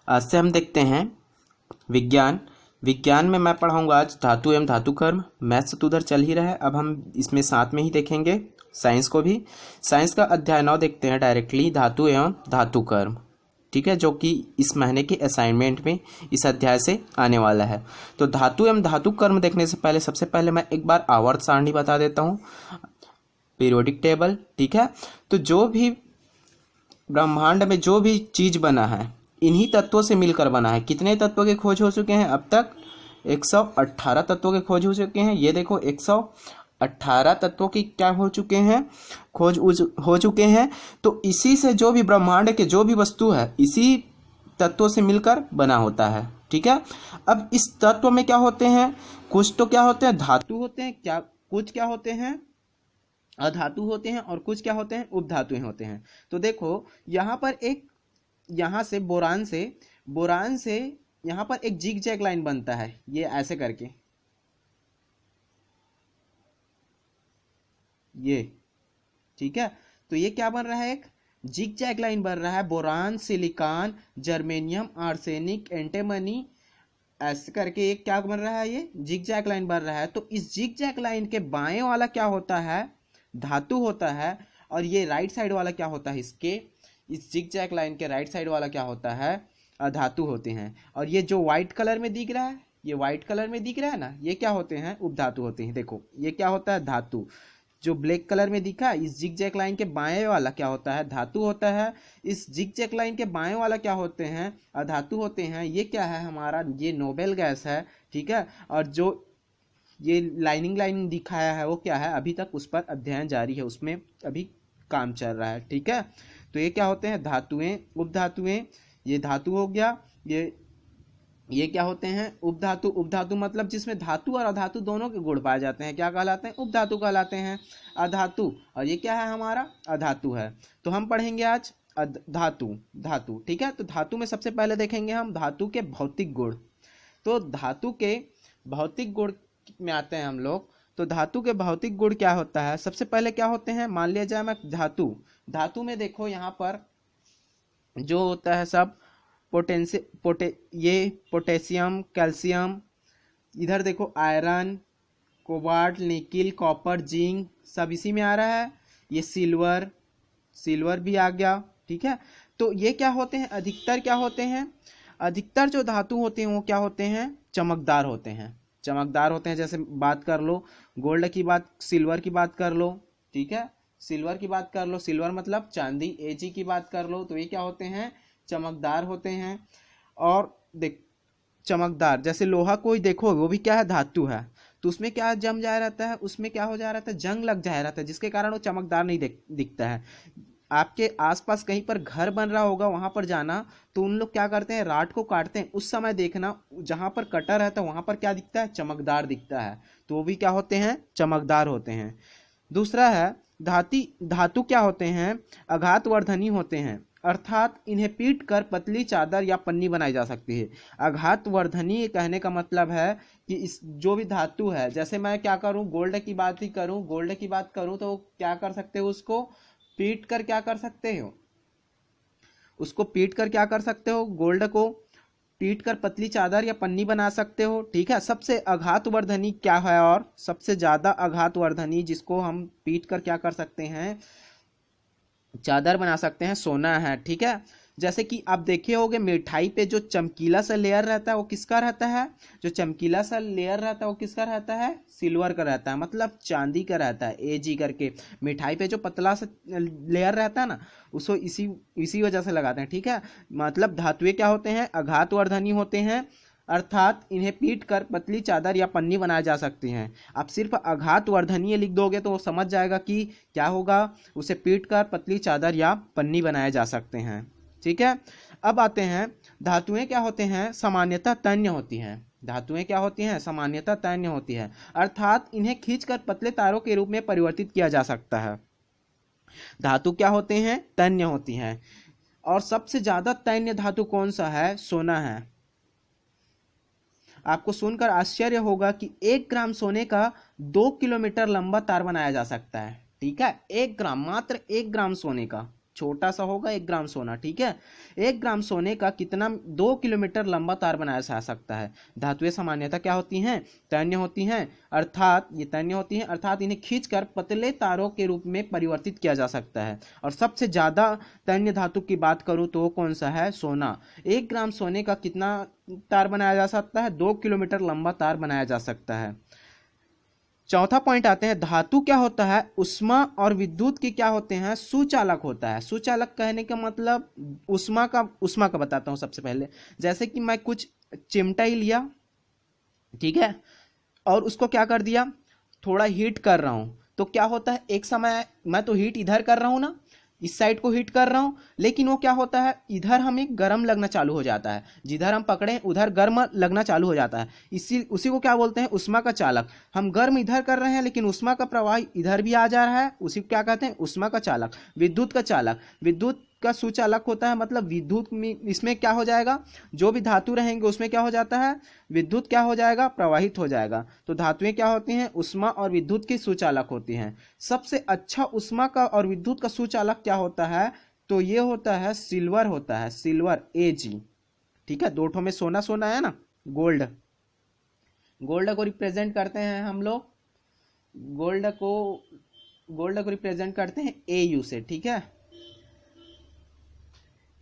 आज से हम देखते हैं विज्ञान। विज्ञान में मैं पढ़ाऊंगा आज धातु एवं धातु कर्म। मैथ्स तो उधर चल ही रहा है, अब हम इसमें साथ में ही देखेंगे साइंस को भी। साइंस का अध्याय 9 देखते हैं डायरेक्टली, धातु एवं धातु कर्म। ठीक है, जो कि इस महीने के असाइनमेंट में इस अध्याय से आने वाला है। तो धातु एवं धातु कर्म देखने से पहले सबसे पहले मैं एक बार आवर्त सारणी बता देता हूँ, पीरियोडिक टेबल। ठीक है, तो जो भी ब्रह्मांड में जो भी चीज बना है इन्हीं तत्वों से मिलकर बना है। कितने तत्वों के खोज हो चुके हैं अब तक? 118 तत्वों के खोज हो चुके हैं। ये देखो 118 तत्वों की क्या हो चुके हैं, खोज हो चुके हैं। तो इसी से जो भी ब्रह्मांड के जो भी वस्तु है इसी तत्वों से मिलकर बना होता है। ठीक है, अब इस तत्व में क्या होते हैं? कुछ तो क्या होते हैं, धातु होते हैं, क्या कुछ क्या होते हैं, अधातु होते हैं, और कुछ क्या होते हैं, उपधातु होते हैं। तो देखो यहाँ पर एक, यहाँ से बोरान से यहाँ पर एक जिग जैग लाइन बनता है, ये ऐसे करके, ये। ठीक है, तो ये क्या बन रहा है, एक जिग जैग लाइन बन रहा है। Boron, silicon, germanium, arsenic, antimony, ऐसे करके एक क्या बन रहा है, ये जिग जैग लाइन बन रहा है। तो इस जिग जैग लाइन के बाएं वाला क्या होता है, धातु होता है, और ये राइट साइड वाला क्या होता है, इसके इस जिग जैग लाइन के राइट साइड वाला क्या होता है, अधातु होते हैं। और ये जो व्हाइट कलर में दिख रहा है, ये व्हाइट कलर में दिख रहा है ना, ये क्या होते हैं, उपधातु होते हैं। देखो ये क्या होता है, धातु। जो ब्लैक कलर में दिखा, इस जिग जैग लाइन के बाएं वाला क्या होता है, धातु होता है। इस जिग जैग लाइन के बाएं वाला क्या होते हैं, अधातु होते हैं। ये क्या है हमारा, ये नोबेल गैस है। ठीक है, और जो ये लाइन दिखाया है वो क्या है, अभी तक उस पर अध्ययन जारी है, उसमें अभी काम चल रहा है। ठीक है, तो ये क्या होते हैं, धातुएं, उपधातुएं। ये धातु हो गया, ये क्या होते हैं, उपधातु। उपधातु मतलब जिसमें धातु और अधातु दोनों के गुण पाए जाते हैं, क्या कहलाते हैं, उपधातु कहलाते हैं। अधातु, और ये क्या है हमारा, अधातु है। तो हम पढ़ेंगे आज धातु। ठीक है, तो धातु में सबसे पहले देखेंगे हम धातु के भौतिक गुण। तो धातु के भौतिक गुण में आते हैं हम लोग। तो धातु के भौतिक गुण क्या होता है, सबसे पहले क्या होते हैं, मान लिया जाए मैं धातु में देखो यहाँ पर जो होता है सब ये पोटेशियम, कैल्शियम, इधर देखो iron, cobalt, nickel, copper, zinc, सब इसी में आ रहा है। ये सिल्वर भी आ गया। ठीक है, तो ये क्या होते हैं, अधिकतर क्या होते हैं, अधिकतर जो धातु होते हैं वो क्या होते हैं, चमकदार होते हैं। जैसे बात कर लो गोल्ड की बात, सिल्वर की बात कर लो। ठीक है, सिल्वर की बात कर लो, सिल्वर मतलब चांदी, Ag की बात कर लो, तो ये क्या होते हैं, चमकदार होते हैं। और देख चमकदार, जैसे लोहा कोई देखो वो भी क्या है, धातु है, तो उसमें क्या जम जाया रहता है, उसमें क्या हो जा रहा था, जंग लग जाया रहता है, जिसके कारण वो चमकदार नहीं दिखता है। आपके आसपास कहीं पर घर बन रहा होगा, वहां पर जाना, तो उन लोग क्या करते हैं, राड को काटते हैं, उस समय देखना जहां पर कटर रहता है वहां पर क्या दिखता है, चमकदार दिखता है, तो वो भी क्या होते हैं, चमकदार होते हैं। दूसरा है धातु क्या होते हैं, आघातवर्धनी होते हैं, अर्थात इन्हें पीट कर पतली चादर या पन्नी बनाई जा सकती है। आघातवर्धनी कहने का मतलब है कि इस जो भी धातु है, जैसे मैं क्या करूं, गोल्ड की बात करूं तो क्या कर सकते हो, उसको पीट कर क्या कर सकते हो, गोल्ड को पीट कर पतली चादर या पन्नी बना सकते हो। ठीक है, सबसे आघातवर्धनी क्या है, और सबसे ज्यादा आघातवर्धनी जिसको हम पीट कर क्या कर सकते हैं, चादर बना सकते हैं, सोना है। ठीक है, जैसे कि आप देखे होंगे मिठाई पे जो चमकीला सा लेयर रहता है वो किसका रहता है, सिल्वर का रहता है, मतलब चांदी का रहता है, Ag करके। मिठाई पे जो पतला सा लेयर रहता है ना, उसको इसी वजह से लगाते हैं। ठीक है, मतलब धातुएं क्या होते हैं, आघातवर्धनी होते हैं, अर्थात इन्हें पीट कर पतली चादर या पन्नी बनाई जा सकती हैं। आप सिर्फ आघातवर्धनीय लिख दोगे तो वो समझ जाएगा कि क्या होगा, उसे पीट कर पतली चादर या पन्नी बनाए जा सकते हैं। ठीक है, अब आते हैं धातुएं क्या होते हैं, सामान्यतः तन्य होती हैं, अर्थात इन्हें खींचकर पतले तारों के रूप में परिवर्तित किया जा सकता है। धातु क्या होते हैं, तन्य होती हैं। और सबसे ज्यादा तन्य धातु कौन सा है, सोना है। आपको सुनकर आश्चर्य होगा कि 1 ग्राम सोने का 2 किलोमीटर लंबा तार बनाया जा सकता है। ठीक है, 1 ग्राम, मात्र 1 ग्राम सोने का छोटा सा होगा 1 ग्राम सोना, ठीक है। 1 ग्राम सोने का कितना 2 किलोमीटर लंबा तार बनाया जा सकता है। धातुएं सामान्यतः क्या होती हैं, तन्य होती हैं, अर्थात ये तन्य होती हैं, अर्थात इन्हें खींचकर पतले तारों के रूप में परिवर्तित किया जा सकता है। और सबसे ज्यादा तन्य धातु की बात करूं तो कौन सा है, सोना। 1 ग्राम सोने का कितना तार बनाया जा सकता है, 2 किलोमीटर लंबा तार बनाया जा सकता है। चौथा पॉइंट आते हैं, धातु क्या होता है, उष्मा और विद्युत के क्या होते हैं, सुचालक होता है। सुचालक कहने का मतलब उष्मा का बताता हूं सबसे पहले। जैसे कि मैं कुछ चिमटा ही लिया, ठीक है, और उसको क्या कर दिया, थोड़ा हीट कर रहा हूं, तो क्या होता है, एक समय मैं तो हीट इधर कर रहा हूं ना, इस साइड को हीट कर रहा हूं, लेकिन वो क्या होता है, इधर हमें गर्म लगना चालू हो जाता है, जिधर हम पकड़े उधर गर्म लगना चालू हो जाता है। उसी को क्या बोलते हैं, उष्मा का चालक। हम गर्म इधर कर रहे हैं लेकिन उष्मा का प्रवाह इधर भी आ जा रहा है, उसी को क्या कहते हैं, उष्मा का चालक। विद्युत का चालक, विद्युत का सुचालक होता है, मतलब विद्युत में इसमें क्या हो जाएगा, जो भी धातु रहेंगे उसमें क्या हो जाता है, विद्युत क्या हो जाएगा, प्रवाहित हो जाएगा। तो धातुएं क्या होती हैं, उष्मा और विद्युत की सुचालक होती हैं। सबसे अच्छा उष्मा का और विद्युत का सुचालक क्या होता है, तो ये होता है सिल्वर होता है, सिल्वर Ag, ठीक है। 2 ठो में सोना सोना है ना, गोल्ड, गोल्ड को रिप्रेजेंट करते हैं हम लोग, गोल्ड को रिप्रेजेंट करते हैं Au से, ठीक है।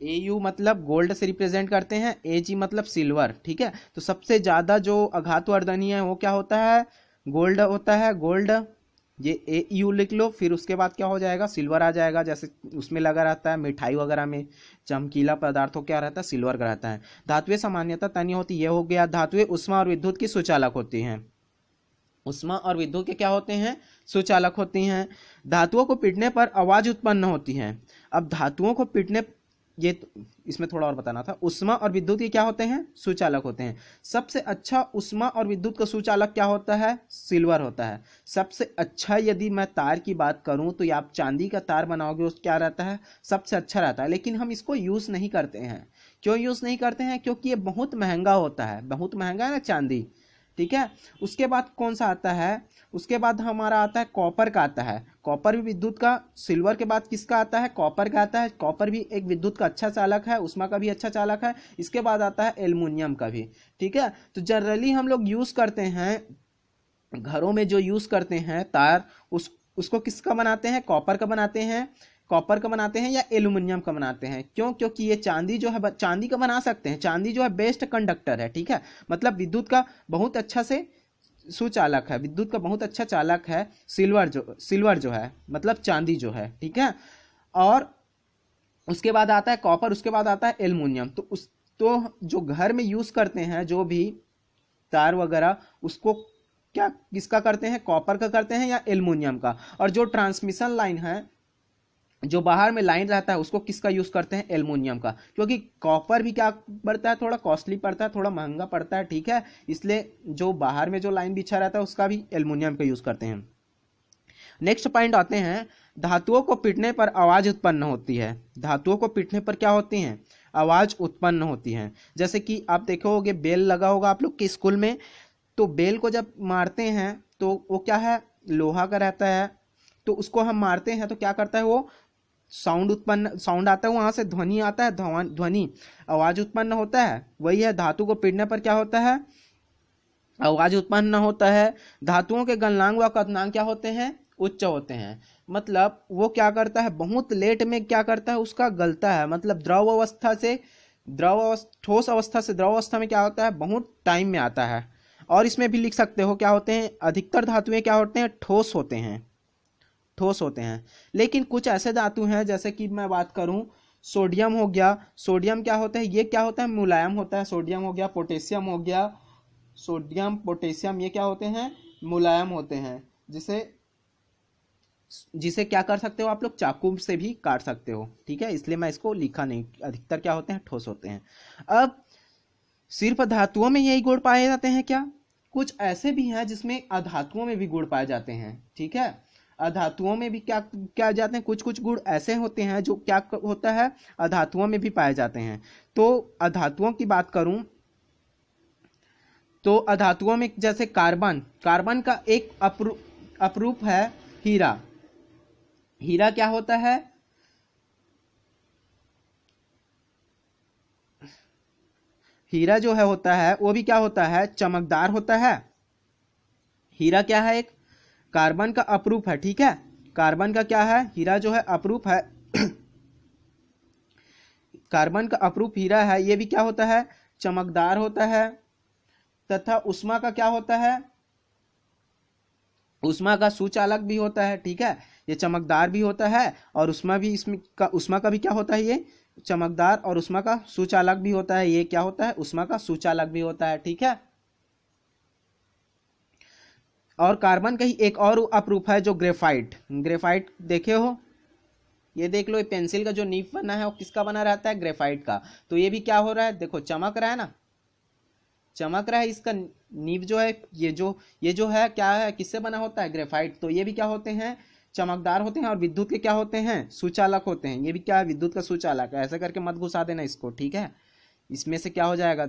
Au मतलब गोल्ड से रिप्रेजेंट करते हैं, Ag मतलब सिल्वर, ठीक है। तो सबसे ज्यादा जो आघातवर्धनीय है वो क्या होता है, गोल्ड होता है, गोल्ड। ये Au लिख लो, फिर उसके बाद क्या हो जाएगा, सिल्वर आ जाएगा। जैसे उसमें लगा रहता है मिठाई वगैरह में चमकीला पदार्थों क्या रहता है, सिल्वर का रहता है। धातुएं सामान्यतः तन्य होती, ये हो गया। धातुएं उष्मा और विद्युत की सुचालक होती हैं, उष्मा और विद्युत के क्या होते हैं, सुचालक होती हैं। धातुओं को पीटने पर आवाज उत्पन्न होती है। अब धातुओं को पीटने, ये इसमें थोड़ा और बताना था, उष्मा और विद्युत के क्या होते हैं, सुचालक होते हैं। सबसे अच्छा उष्मा और विद्युत का सुचालक क्या होता है, सिल्वर होता है। सबसे अच्छा यदि मैं तार की बात करूं तो ये आप चांदी का तार बनाओगे, उस क्या रहता है, सबसे अच्छा रहता है। लेकिन हम इसको यूज नहीं करते हैं। क्यों यूज नहीं करते हैं, क्योंकि ये बहुत महंगा होता है, बहुत महंगा है ना चांदी, ठीक है। उसके बाद कौन सा आता है, उसके बाद हमारा आता है कॉपर का आता है। कॉपर भी विद्युत का, सिल्वर के बाद किसका आता है, कॉपर का आता है। कॉपर भी एक विद्युत का अच्छा चालक है, उष्मा का भी अच्छा चालक है। इसके बाद आता है एल्युमिनियम का भी, ठीक है। तो जनरली हम लोग यूज करते हैं, घरों में जो यूज करते हैं तार, उसको किसका बनाते हैं, कॉपर का बनाते हैं, कॉपर का बनाते हैं या एल्युमिनियम का बनाते हैं। क्यों, क्योंकि ये चांदी जो है, चांदी का बना सकते हैं, चांदी जो है बेस्ट कंडक्टर है, ठीक है। मतलब विद्युत का बहुत अच्छा से सुचालक है, विद्युत का बहुत अच्छा चालक है सिल्वर जो है, मतलब चांदी जो है, ठीक है। और उसके बाद आता है कॉपर, उसके बाद आता है एल्युमिनियम। तो जो घर में यूज करते हैं जो भी तार वगैरह, उसको क्या किसका करते हैं, कॉपर का करते हैं या एल्युमिनियम का। और जो ट्रांसमिशन लाइन है, जो बाहर में लाइन रहता है, उसको किसका यूज करते हैं, एल्युमिनियम का। क्योंकि कॉपर भी क्या पड़ता है, थोड़ा कॉस्टली पड़ता है, थोड़ा महंगा पड़ता है, ठीक है। इसलिए जो बाहर में जो लाइन बिछा रहता है उसका भी एल्युमिनियम का यूज करते हैं। नेक्स्ट पॉइंट आते हैं, धातुओं को पीटने पर आवाज उत्पन्न होती है। धातुओं को पीटने पर क्या होती है, आवाज उत्पन्न होती है। जैसे कि आप देखोगे बेल लगा होगा आप लोग के स्कूल में, तो बेल को जब मारते हैं तो वो क्या है, लोहा का रहता है। तो उसको हम मारते हैं तो क्या करता है, वो साउंड आता है, वहां से ध्वनि आता है, ध्वनि आवाज उत्पन्न होता है। वही है, धातु को पीटने पर क्या होता है, आवाज उत्पन्न होता है। धातुओं के गलनांक व कथनांक क्या होते हैं, उच्च होते हैं। मतलब वो क्या करता है, बहुत लेट में क्या करता है, उसका गलता है। मतलब ठोस अवस्था से द्रव अवस्था में क्या होता है, बहुत टाइम में आता है। और इसमें भी लिख सकते हो क्या होते हैं, अधिकतर धातुएं क्या होते हैं, ठोस होते हैं। लेकिन कुछ ऐसे धातु हैं, जैसे कि मैं बात करूं, सोडियम हो गया। सोडियम क्या होता है, ये क्या होता है, मुलायम होता है। सोडियम हो गया, पोटेशियम हो गया, सोडियम पोटेशियम ये क्या होते हैं, मुलायम होते हैं। जिसे क्या कर सकते हो आप लोग, चाकू से भी काट सकते हो, ठीक है। इसलिए मैं इसको लिखा नहीं, अधिकतर क्या होते हैं, ठोस होते हैं। अब सिर्फ धातुओं में यही गुण पाए जाते हैं क्या, कुछ ऐसे भी हैं जिसमें अधातुओं में भी गुण पाए जाते हैं, ठीक है। अधातुओं में भी क्या जाते हैं, कुछ गुण ऐसे होते हैं जो क्या होता है, अधातुओं में भी पाए जाते हैं। तो अधातुओं की बात करूं तो अधातुओं में जैसे कार्बन का एक अपरूप है हीरा। हीरा क्या होता है, हीरा जो है होता है वो भी क्या होता है, चमकदार होता है। हीरा क्या है, एक कार्बन का अपरूप है, ठीक है, कार्बन का क्या है, हीरा जो है अपरूप है कार्बन का अपरूप हीरा है, ये भी क्या होता है, चमकदार होता है। तथा उष्मा का क्या होता है, उष्मा का सुचालक भी होता है, ठीक है, ये चमकदार भी होता है और उष्मा भी, इसमें का उष्मा का भी क्या होता है, ये चमकदार और उष्मा का सुचालक भी होता है, ये क्या होता है, उष्मा का सुचालक भी होता है, ठीक है। और कार्बन का ही एक और अपरूप है जो ग्रेफाइट, ग्रेफाइट देखे हो, ये देख लो, ये पेंसिल का जो नीब बना है वो किसका बना रहता है, ग्रेफाइट का। तो ये भी क्या हो रहा है, देखो चमक रहा है ना, चमक रहा है, इसका नीब जो है, ये जो है क्या है, किससे बना होता है, ग्रेफाइट। तो ये भी क्या होते हैं, चमकदार होते हैं और विद्युत के क्या होते हैं, सुचालक होते हैं। ये भी क्या है, विद्युत का सुचालक है। ऐसा करके मत घुसा देना इसको, ठीक है, इसमें से क्या हो जाएगा,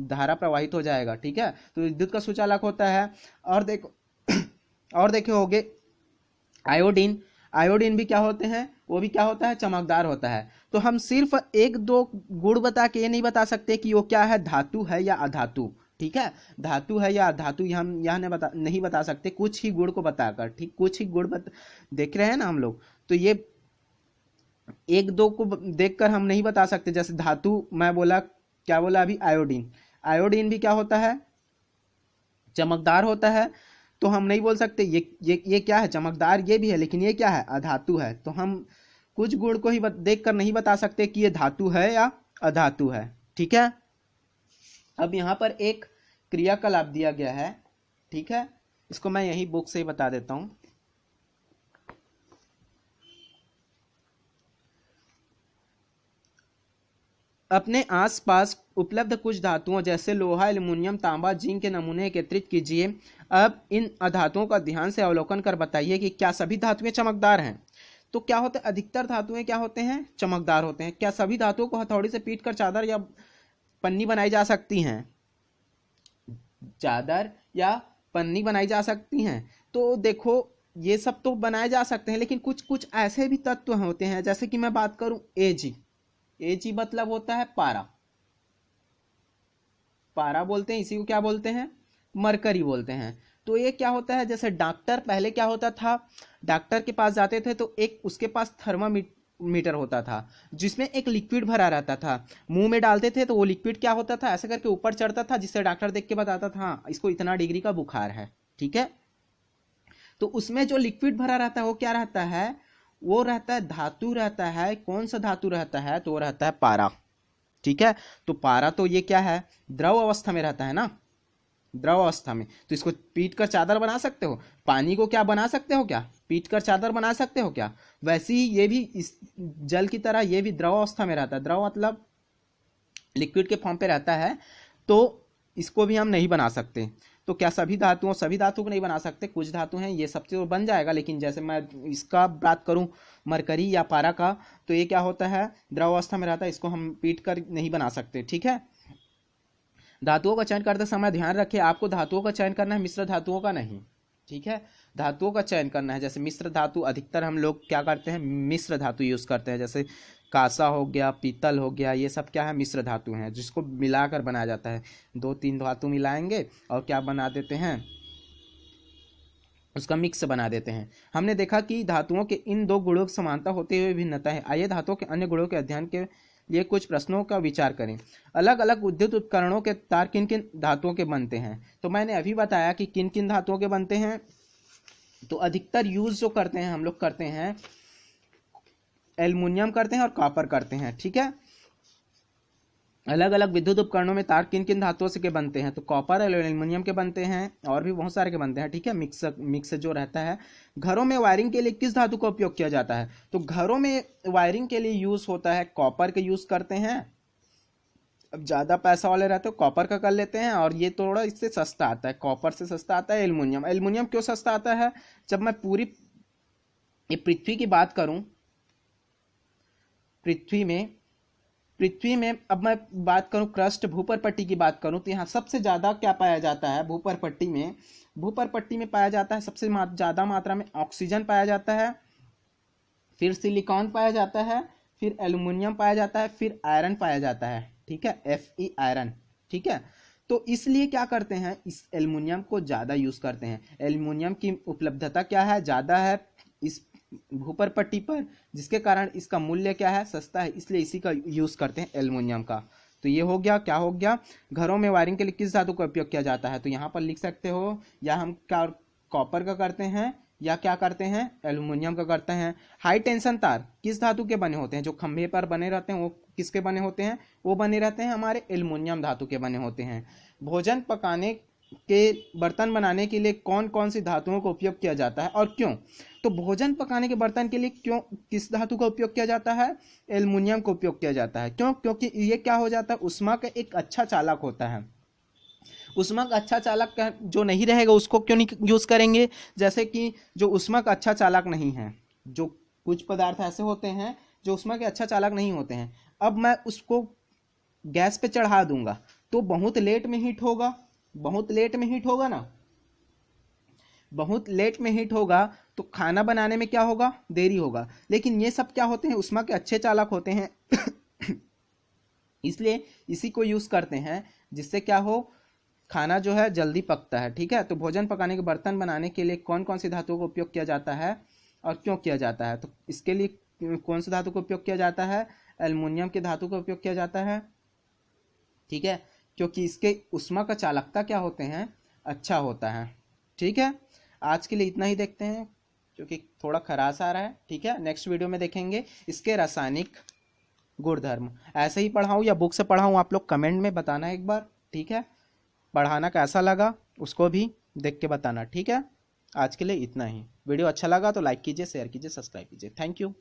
धारा प्रवाहित हो जाएगा, ठीक है। तो विद्युत का सुचालक होता है। और देखो और देखे होगे आयोडीन, आयोडीन भी क्या होते हैं, वो भी क्या होता है, चमकदार होता है। तो हम सिर्फ एक दो गुण बता के ये नहीं बता सकते कि वो क्या है, धातु है या अधातु, ठीक है, धातु है या अधातु हम यह नहीं बता सकते, कुछ ही गुण को बताकर, ठीक, कुछ ही गुण देख रहे हैं ना हम लोग। तो ये एक दो को देखकर हम नहीं बता सकते। जैसे धातु मैं बोला, क्या बोला अभी, आयोडीन, आयोडीन भी क्या होता है, चमकदार होता है। तो हम नहीं बोल सकते ये क्या है, चमकदार ये भी है, लेकिन ये क्या है, अधातु है। तो हम कुछ गुण को ही देखकर नहीं बता सकते कि ये धातु है या अधातु है, ठीक है। अब यहाँ पर एक क्रियाकलाप दिया गया है, ठीक है, इसको मैं यही बुक से ही बता देता हूं। अपने आसपास उपलब्ध कुछ धातुओं जैसे लोहा, एल्युमिनियम, तांबा, जिंक के नमूने एकत्रित कीजिए। अब इन अधातुओं का ध्यान से अवलोकन कर बताइए कि क्या सभी धातुएं चमकदार हैं। तो क्या होता है, अधिकतर धातुएं क्या होते हैं, चमकदार होते हैं। क्या सभी धातुओं को हथौड़ी से पीटकर चादर या पन्नी बनाई जा सकती हैं, चादर या पन्नी बनाई जा सकती हैं। तो देखो ये सब तो बनाए जा सकते हैं, लेकिन कुछ कुछ ऐसे भी तत्व होते हैं, जैसे कि मैं बात करूं एजी, एजी मतलब होता है पारा, पारा बोलते हैं इसी को, क्या बोलते हैं, मरकरी बोलते हैं। तो ये क्या होता है, जैसे डॉक्टर, पहले क्या होता था, डॉक्टर के पास जाते थे तो एक उसके पास थर्मामीटर होता था जिसमें एक लिक्विड भरा रहता था, मुंह में डालते थे तो वो लिक्विड क्या होता था, ऐसे करके ऊपर चढ़ता था, जिससे डॉक्टर देख के बताता था हाँ इसको इतना डिग्री का बुखार है, ठीक है। तो उसमें जो लिक्विड भरा रहता है वो क्या रहता है, वो रहता है धातु रहता है। कौन सा धातु रहता है, तो वो रहता है पारा, ठीक है। तो पारा तो ये क्या है, द्रव अवस्था में रहता है ना, द्रव अवस्था में। तो इसको पीट कर चादर बना सकते हो, पानी को क्या बना सकते हो, क्या पीट कर चादर बना सकते हो क्या। वैसे ही ये भी इस जल की तरह ये भी द्रव अवस्था में रहता है, द्रव मतलब लिक्विड के फॉर्म पे रहता है। तो इसको भी हम नहीं बना सकते। तो क्या सभी धातुओं को नहीं बना सकते, कुछ धातु हैं ये सब तो बन जाएगा, लेकिन जैसे मैं इसका बात करूं मरकरी या पारा का, तो ये क्या होता है, द्रव अवस्था में रहता है, इसको हम पीट कर नहीं बना सकते, ठीक है। धातुओं का चयन करते समय ध्यान रखें, आपको धातुओं का चयन करना है, मिश्र धातुओं का नहीं, ठीक है। धातुओं का चयन करना है, जैसे मिश्र धातु, अधिकतर हम लोग क्या करते हैं, मिश्र धातु यूज करते हैं, जैसे कांसा हो गया, पीतल हो गया, ये सब क्या है, मिश्र धातु हैं, जिसको मिलाकर बनाया जाता है। 2-3 धातु मिलाएंगे और क्या बना देते हैं, उसका मिक्स बना देते हैं। हमने देखा कि धातुओं के इन दो गुणों की समानता होते हुए भिन्नता है। आइए धातुओं के अन्य गुणों के अध्ययन के लिए कुछ प्रश्नों का विचार करें। अलग अलग विद्युत उपकरणों के तार किन किन धातुओं के बनते हैं। तो मैंने अभी बताया कि किन किन धातुओं के बनते हैं। तो अधिकतर यूज जो करते हैं हम लोग करते हैं, एल्युमिनियम करते हैं और कॉपर करते हैं, ठीक है। अलग अलग विद्युत उपकरणों में तार किन किन धातुओं से के बनते हैं, तो कॉपर और एल्युमिनियम के बनते हैं, और भी बहुत सारे के बनते हैं, ठीक है। मिक्स जो रहता है। घरों में वायरिंग के लिए किस धातु का उपयोग किया जाता है, तो घरों में वायरिंग के लिए यूज होता है कॉपर का यूज करते हैं। अब ज्यादा पैसा वाले रहते हो कॉपर का कर लेते हैं, और ये थोड़ा इससे सस्ता आता है, कॉपर से सस्ता आता है एल्युमिनियम। एल्युमिनियम क्यों सस्ता आता है, जब मैं पूरी ये पृथ्वी की बात करूं, पृथ्वी में अब मैं बात करूं क्रस्ट, भूपर पट्टी की बात करूं, तो यहाँ सबसे ज्यादा क्या पाया जाता है, भूपर पट्टी में पाया जाता है सबसे ज्यादा मात्रा में ऑक्सीजन पाया जाता है, फिर सिलिकॉन पाया जाता है, फिर एल्युमिनियम पाया जाता है, फिर आयरन पाया जाता है, ठीक है, Fe आयरन, ठीक है। तो इसलिए क्या करते हैं, इस एल्युमिनियम को ज़्यादा यूज़ करते हैं। एल्युमिनियम की उपलब्धता क्या है, ज़्यादा है इस भूपर पट्टी पर, जिसके कारण इसका मूल्य क्या है, सस्ता है, इसलिए इसी का यूज़ करते हैं एल्युमिनियम का। तो ये हो गया, क्या हो गया, घरों में वायरिंग के लिए किस धातु का उपयोग किया जाता है, तो यहाँ पर लिख सकते हो, या हम क्या कॉपर का करते हैं या क्या करते हैं, एल्युमिनियम का करते हैं। हाई टेंशन तार किस धातु के बने होते हैं, जो खंभे पर बने रहते हैं वो किसके बने होते हैं, वो बने रहते हैं हमारे एल्युमिनियम धातु के बने होते हैं। भोजन पकाने के बर्तन बनाने के लिए कौन कौन सी धातुओं का उपयोग किया जाता है और क्यों, तो भोजन पकाने के बर्तन के लिए क्यों किस धातु का उपयोग किया जाता है, एल्युमिनियम का उपयोग किया जाता है। क्यों, क्योंकि ये क्या हो जाता है, ऊष्मा का एक अच्छा चालक होता है। ऊष्मा का अच्छा चालक जो नहीं रहेगा उसको क्यों नहीं यूज करेंगे, जैसे कि जो ऊष्मा का अच्छा चालक नहीं है, जो कुछ पदार्थ ऐसे होते हैं जो ऊष्मा के अच्छा चालक नहीं होते हैं, अब मैं उसको गैस पे चढ़ा दूंगा तो बहुत लेट में हीट होगा, बहुत लेट में हीट होगा ना, बहुत लेट में हीट होगा तो खाना बनाने में क्या होगा, देरी होगा। लेकिन ये सब क्या होते हैं, ऊष्मा के अच्छे चालक होते हैं इसलिए इसी को यूज करते हैं, जिससे क्या हो, खाना जो है जल्दी पकता है। ठीक है, तो भोजन पकाने के बर्तन बनाने के लिए कौन कौन सी धातुओं का उपयोग किया जाता है और क्यों किया जाता है, तो इसके लिए कौन सी धातु का उपयोग किया जाता है, एल्युमिनियम की धातु का उपयोग किया जाता है। ठीक है, क्योंकि इसके ऊष्मा का चालकता क्या होते हैं, अच्छा होता है। ठीक है, आज के लिए इतना ही देखते हैं क्योंकि थोड़ा खराश आ रहा है। ठीक है, नेक्स्ट वीडियो में देखेंगे इसके रासायनिक गुणधर्म। ऐसे ही पढ़ाऊँ या बुक से पढ़ाऊँ, आप लोग कमेंट में बताना एक बार। ठीक है, पढ़ाना कैसा लगा उसको भी देख के बताना। ठीक है, आज के लिए इतना ही। वीडियो अच्छा लगा तो लाइक कीजिए, शेयर कीजिए, सब्सक्राइब कीजिए। Thank you.